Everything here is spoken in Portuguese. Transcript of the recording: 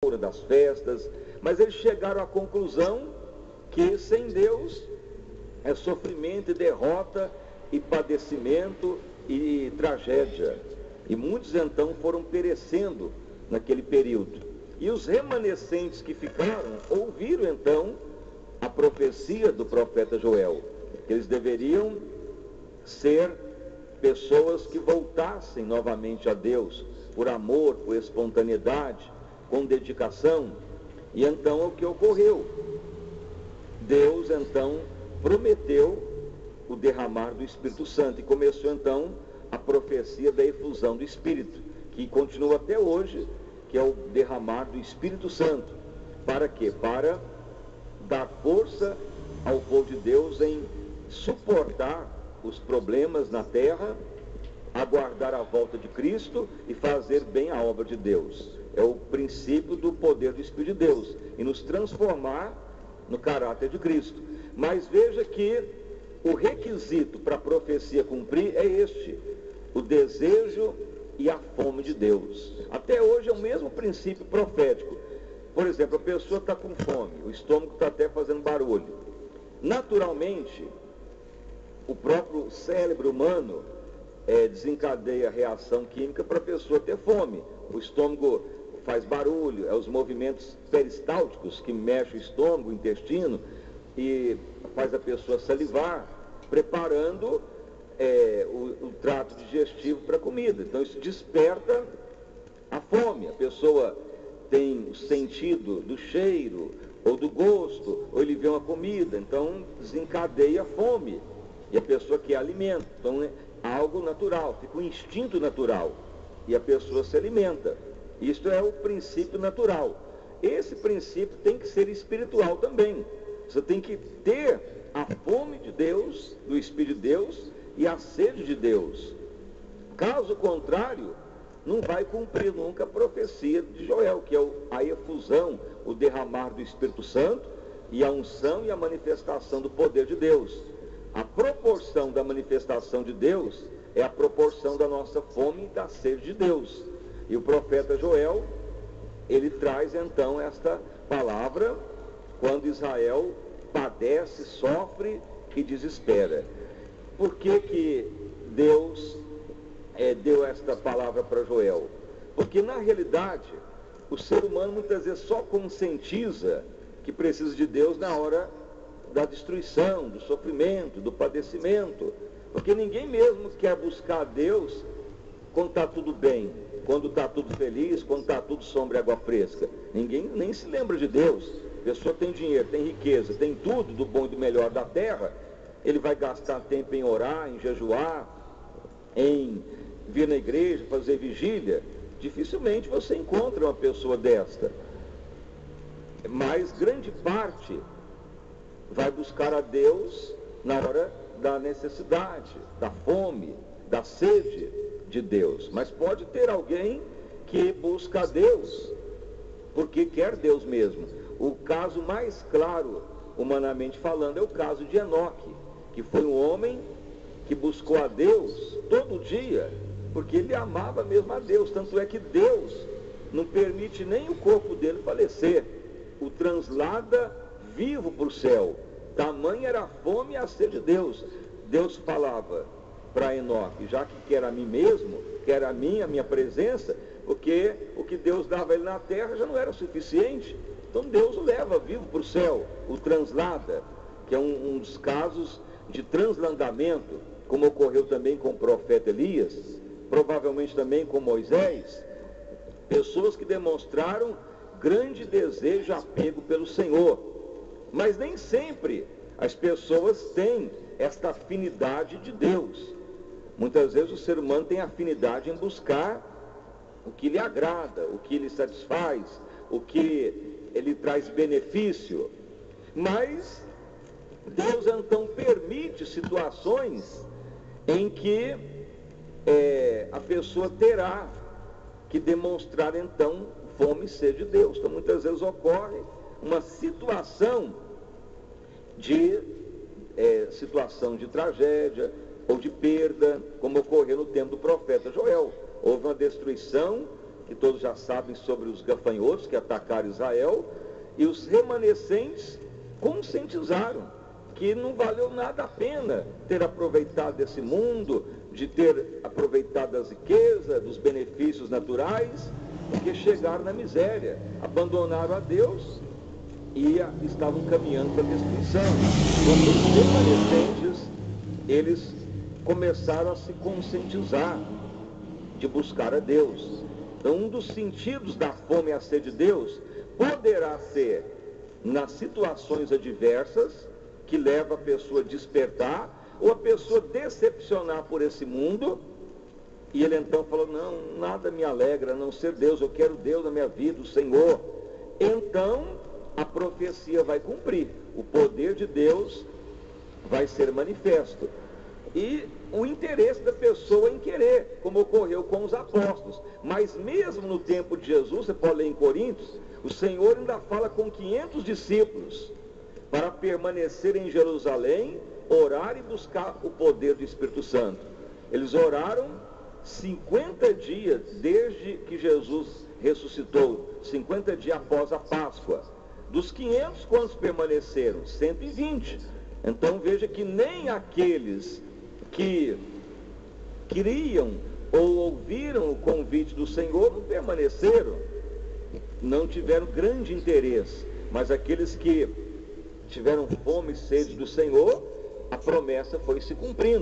das festas, mas eles chegaram à conclusão que sem Deus é sofrimento e derrota e padecimento e tragédia. E muitos então foram perecendo naquele período. E os remanescentes que ficaram ouviram então a profecia do profeta Joel, que eles deveriam ser pessoas que voltassem novamente a Deus, por amor, por espontaneidade, com dedicação. E então o que ocorreu? Deus então prometeu o derramar do Espírito Santo, e começou então a profecia da efusão do Espírito, que continua até hoje, que é o derramar do Espírito Santo. Para quê? Para dar força ao povo de Deus em suportar os problemas na terra, aguardar a volta de Cristo e fazer bem a obra de Deus. É o princípio do poder do Espírito de Deus, e nos transformar no caráter de Cristo. Mas veja que o requisito para a profecia cumprir é este: o desejo e a fome de Deus. Até hoje é o mesmo princípio profético. Por exemplo, a pessoa está com fome, o estômago está até fazendo barulho. Naturalmente, o próprio cérebro humano desencadeia a reação química para a pessoa ter fome. O estômago faz barulho, os movimentos peristálticos que mexem o estômago, o intestino, e faz a pessoa salivar, preparando o trato digestivo para a comida. Então isso desperta a fome. A pessoa tem o sentido do cheiro ou do gosto, ou ele vê uma comida, então desencadeia a fome, e a pessoa quer alimento. Então é algo natural, fica um instinto natural, e a pessoa se alimenta. Isto é o princípio natural. Esse princípio tem que ser espiritual também. Você tem que ter a fome de Deus, do Espírito de Deus, e a sede de Deus. Caso contrário, não vai cumprir nunca a profecia de Joel, que é a efusão, o derramar do Espírito Santo, e a unção e a manifestação do poder de Deus. A proporção da manifestação de Deus é a proporção da nossa fome e da sede de Deus. E o profeta Joel, ele traz então esta palavra quando Israel padece, sofre e desespera. Por que Deus deu esta palavra para Joel? Porque na realidade o ser humano muitas vezes só conscientiza que precisa de Deus na hora da destruição, do sofrimento, do padecimento. Porque ninguém mesmo quer buscar Deus quando está tudo bem, quando está tudo feliz, quando está tudo sombra e água fresca. Ninguém nem se lembra de Deus. A pessoa tem dinheiro, tem riqueza, tem tudo do bom e do melhor da terra, ele vai gastar tempo em orar, em jejuar, em vir na igreja, fazer vigília. Dificilmente você encontra uma pessoa desta. Mas grande parte vai buscar a Deus na hora da necessidade, da fome, da sede de Deus. Mas pode ter alguém que busca a Deus porque quer Deus mesmo. O caso mais claro, humanamente falando, é o caso de Enoque, que foi um homem que buscou a Deus todo dia, porque ele amava mesmo a Deus. Tanto é que Deus não permite nem o corpo dele falecer, o translada vivo para o céu. Tamanha era a fome e a sede de Deus. Deus falava para Enoque: já que quer a mim mesmo, quer a minha presença, porque o que Deus dava a ele na terra já não era suficiente. Então Deus o leva vivo para o céu, o translada, que é um dos casos de translandamento, como ocorreu também com o profeta Elias, provavelmente também com Moisés. Pessoas que demonstraram grande desejo e apego pelo Senhor. Mas nem sempre as pessoas têm esta afinidade de Deus. Muitas vezes o ser humano tem afinidade em buscar o que lhe agrada, o que lhe satisfaz, o que ele traz benefício. Mas Deus então permite situações em que a pessoa terá que demonstrar então fome e sede de Deus. Então muitas vezes ocorre uma situação de tragédia ou de perda, como ocorreu no tempo do profeta Joel. Houve uma destruição que todos já sabem sobre os gafanhotos que atacaram Israel, e os remanescentes conscientizaram que não valeu nada a pena ter aproveitado desse mundo, de ter aproveitado das riquezas, dos benefícios naturais, porque chegaram na miséria, abandonaram a Deus e estavam caminhando para a destruição. Quando os remanescentes, eles começaram a se conscientizar de buscar a Deus. Então, um dos sentidos da fome e a sede de Deus poderá ser nas situações adversas, que leva a pessoa a despertar, ou a pessoa decepcionar por esse mundo, e ele então falou, não, nada me alegra a não ser Deus, eu quero Deus na minha vida, o Senhor. Então, a profecia vai cumprir, o poder de Deus vai ser manifesto. E o interesse da pessoa em querer, como ocorreu com os apóstolos. Mas mesmo no tempo de Jesus, você pode ler em Coríntios, o Senhor ainda fala com 500 discípulos para permanecer em Jerusalém, orar e buscar o poder do Espírito Santo. Eles oraram 50 dias desde que Jesus ressuscitou, 50 dias após a Páscoa. Dos 500, quantos permaneceram? 120. Então veja que nem aqueles que queriam ou ouviram o convite do Senhor não permaneceram, não tiveram grande interesse, mas aqueles que tiveram fome e sede do Senhor, a promessa foi se cumprindo.